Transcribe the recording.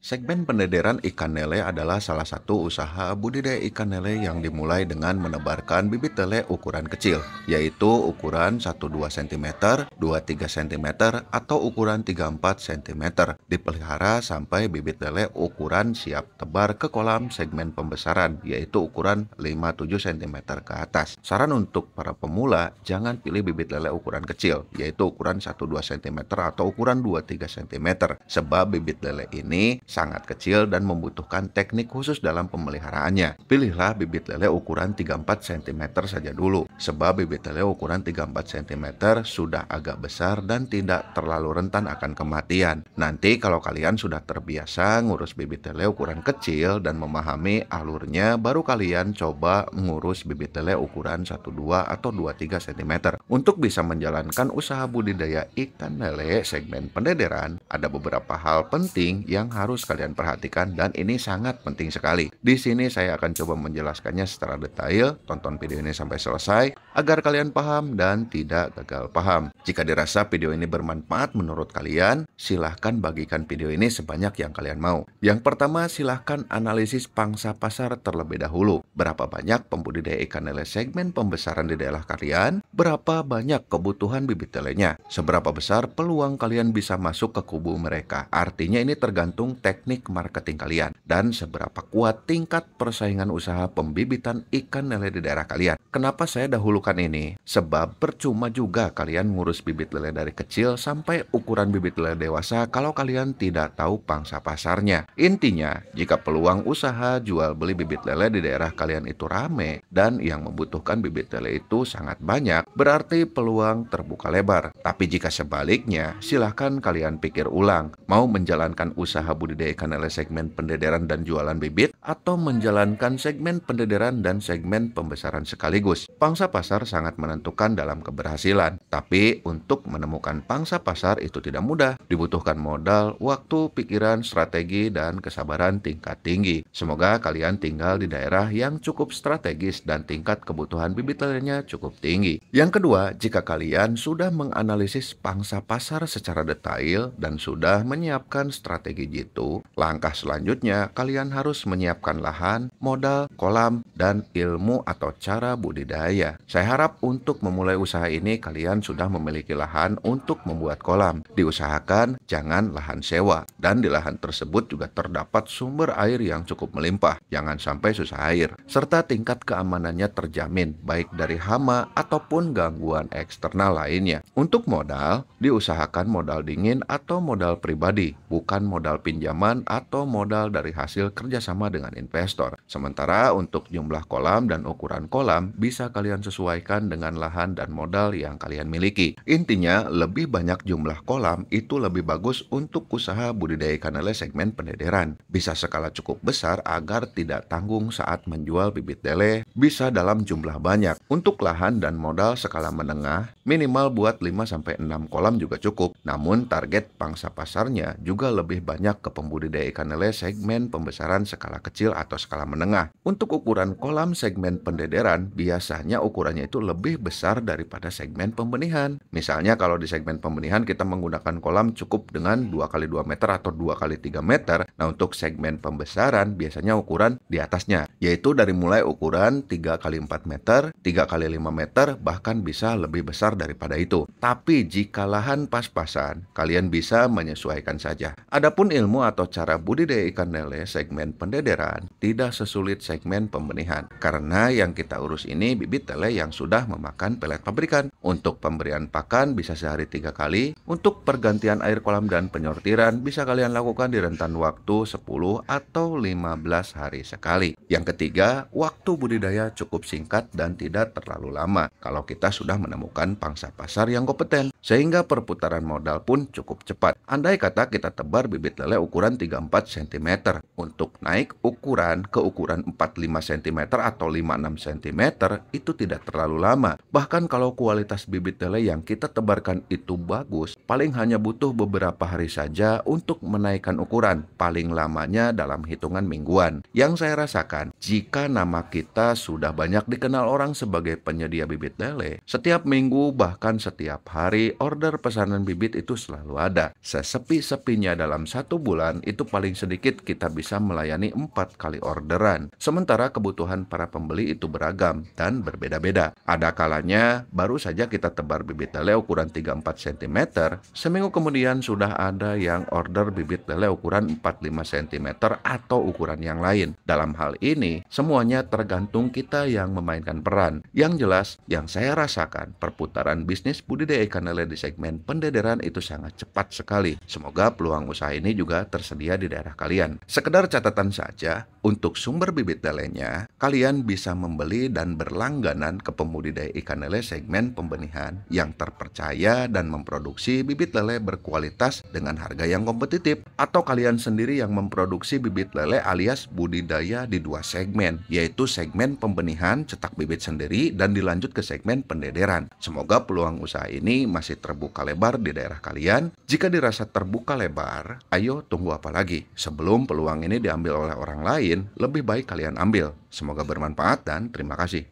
Segmen pendederan ikan lele adalah salah satu usaha budidaya ikan lele yang dimulai dengan menebarkan bibit lele ukuran kecil, yaitu ukuran 1-2 cm, 2-3 cm, atau ukuran 3-4 cm. Dipelihara sampai bibit lele ukuran siap tebar ke kolam segmen pembesaran, yaitu ukuran 5-7 cm ke atas. Saran untuk para pemula, jangan pilih bibit lele ukuran kecil, yaitu ukuran 1-2 cm atau ukuran 2-3 cm, sebab bibit lele ini sangat kecil dan membutuhkan teknik khusus dalam pemeliharaannya. Pilihlah bibit lele ukuran 3-4 cm saja dulu, sebab bibit lele ukuran 3-4 cm sudah agak besar dan tidak terlalu rentan akan kematian. Nanti kalau kalian sudah terbiasa ngurus bibit lele ukuran kecil dan memahami alurnya, baru kalian coba ngurus bibit lele ukuran 1-2 atau 2-3 cm. Untuk bisa menjalankan usaha budidaya ikan lele segmen pendederan, ada beberapa hal penting yang harus kalian perhatikan dan ini sangat penting sekali. Di sini saya akan coba menjelaskannya secara detail. Tonton video ini sampai selesai agar kalian paham dan tidak gagal paham. Jika dirasa video ini bermanfaat menurut kalian, silahkan bagikan video ini sebanyak yang kalian mau. Yang pertama, silahkan analisis pangsa pasar terlebih dahulu. Berapa banyak pembudidaya ikan lele segmen pembesaran di daerah kalian? Berapa banyak kebutuhan bibit lelenya? Seberapa besar peluang kalian bisa masuk ke kubu mereka? Artinya ini tergantung teknik marketing kalian dan seberapa kuat tingkat persaingan usaha pembibitan ikan lele di daerah kalian. Kenapa saya dahulukan ini? Sebab percuma juga kalian ngurus bibit lele dari kecil sampai ukuran bibit lele dewasa kalau kalian tidak tahu pangsa pasarnya. Intinya, jika peluang usaha jual beli bibit lele di daerah kalian itu rame dan yang membutuhkan bibit lele itu sangat banyak, berarti peluang terbuka lebar. Tapi jika sebaliknya, silahkan kalian pikir ulang, mau menjalankan usaha budidaya ikan lele segmen pendederan dan jualan bibit, atau menjalankan segmen pendederan dan segmen pembesaran sekaligus. Pangsa pasar sangat menentukan dalam keberhasilan, tapi untuk menemukan pangsa pasar itu tidak mudah. Dibutuhkan modal, waktu, pikiran, strategi, dan kesabaran tingkat tinggi. Semoga kalian tinggal di daerah yang cukup strategis dan tingkat kebutuhan bibit lelenya cukup tinggi. Yang kedua, jika kalian sudah menganalisis pangsa pasar secara detail dan sudah menyiapkan strategi jitu, langkah selanjutnya kalian harus menyiapkan lahan, modal, kolam, dan ilmu atau cara budidaya. Saya harap untuk memulai usaha ini kalian sudah memiliki lahan untuk membuat kolam. Diusahakan jangan lahan sewa, dan di lahan tersebut juga terdapat sumber air yang cukup melimpah, jangan sampai susah air, serta tingkat keamanannya terjamin baik dari hama ataupun gangguan eksternal lainnya. Untuk modal, diusahakan modal dingin atau modal pribadi, bukan modal pinjaman atau modal dari hasil kerjasama dengan investor. Sementara untuk jumlah kolam dan ukuran kolam bisa kalian sesuaikan dengan lahan dan modal yang kalian miliki. Intinya, lebih banyak jumlah kolam itu lebih bagus untuk usaha budidaya ikan lele segmen pendederan. Bisa skala cukup besar agar tidak tanggung saat menjual bibit lele, bisa dalam jumlah banyak. Untuk lahan dan modal skala menengah, minimal buat 5-6 kolam juga cukup. Namun target pangsa pasarnya juga lebih banyak ke pembudidaya ikan lele segmen pembesaran skala kecil atau skala menengah. Untuk ukuran kolam segmen pendederan, biasanya ukurannya itu lebih besar daripada segmen pembenihan. Misalnya kalau di segmen pembenihan kita menggunakan kolam cukup dengan 2x2 meter atau 2x3 meter. Nah, untuk segmen pembesaran biasanya ukuran di atasnya, yaitu dari mulai ukuran 3x4 meter, 3x5 meter, bahkan bisa lebih besar daripada itu. Tapi jika lahan pas-pasan, kalian bisa menyesuaikan saja. Adapun ilmu atau cara budidaya ikan lele segmen pendederan tidak sesulit segmen pembenihan, karena yang kita urus ini bibit lele yang sudah memakan pelet pabrikan. Untuk pemberian pakan bisa sehari 3 kali. Untuk pergantian air kolam dan penyortiran bisa kalian lakukan di rentan waktu 10 atau 15 hari sekali. Yang ketiga, waktu budidaya cukup singkat dan tidak terlalu lama kalau kita sudah menemukan pangsa pasar yang kompeten, sehingga perputaran modal pun cukup cepat. Andai kata kita tebar bibit lele ukuran 3-4 cm, untuk naik ukuran ke ukuran 4-5 cm atau 5-6 cm itu tidak terlalu lama. Bahkan kalau kualitas bibit lele yang kita tebarkan itu bagus, paling hanya butuh beberapa hari saja untuk menaikkan ukuran, paling lamanya dalam hitungan mingguan. Yang saya rasakan, Jika nama kita sudah banyak dikenal orang sebagai penyedia bibit lele, setiap minggu bahkan setiap hari order pesanan bibit itu selalu ada. Sesepi-sepinya dalam 1 bulan itu paling sedikit kita bisa melayani 4 kali orderan. Sementara kebutuhan para pembeli itu beragam dan berbeda-beda. Ada kalanya baru saja kita tebar bibit lele ukuran 3-4 cm, seminggu kemudian sudah ada yang order bibit lele ukuran 4-5 cm atau ukuran yang lain. Dalam hal ini, semuanya tergantung kita yang memainkan peran. Yang jelas, yang saya rasakan, perputaran bisnis budidaya ikan lele di segmen pendederan itu sangat cepat sekali. Semoga peluang usaha ini juga tersedia di daerah kalian. Sekedar catatan saja, untuk sumber bibit lelenya, kalian bisa membeli dan berlangganan ke pembudidaya ikan lele segmen pembenihan yang terpercaya dan memproduksi bibit lele berkualitas dengan harga yang kompetitif. Atau kalian sendiri yang memproduksi bibit lele alias budidaya di 2 segmen, yaitu segmen pembenihan cetak bibit sendiri dan dilanjut ke segmen pendederan. Semoga peluang usaha ini masih terbuka lebar di daerah kalian. Jika dirasa terbuka lebar, ayo tunggu apa lagi? Sebelum peluang ini diambil oleh orang lain, lebih baik kalian ambil. Semoga bermanfaat dan terima kasih.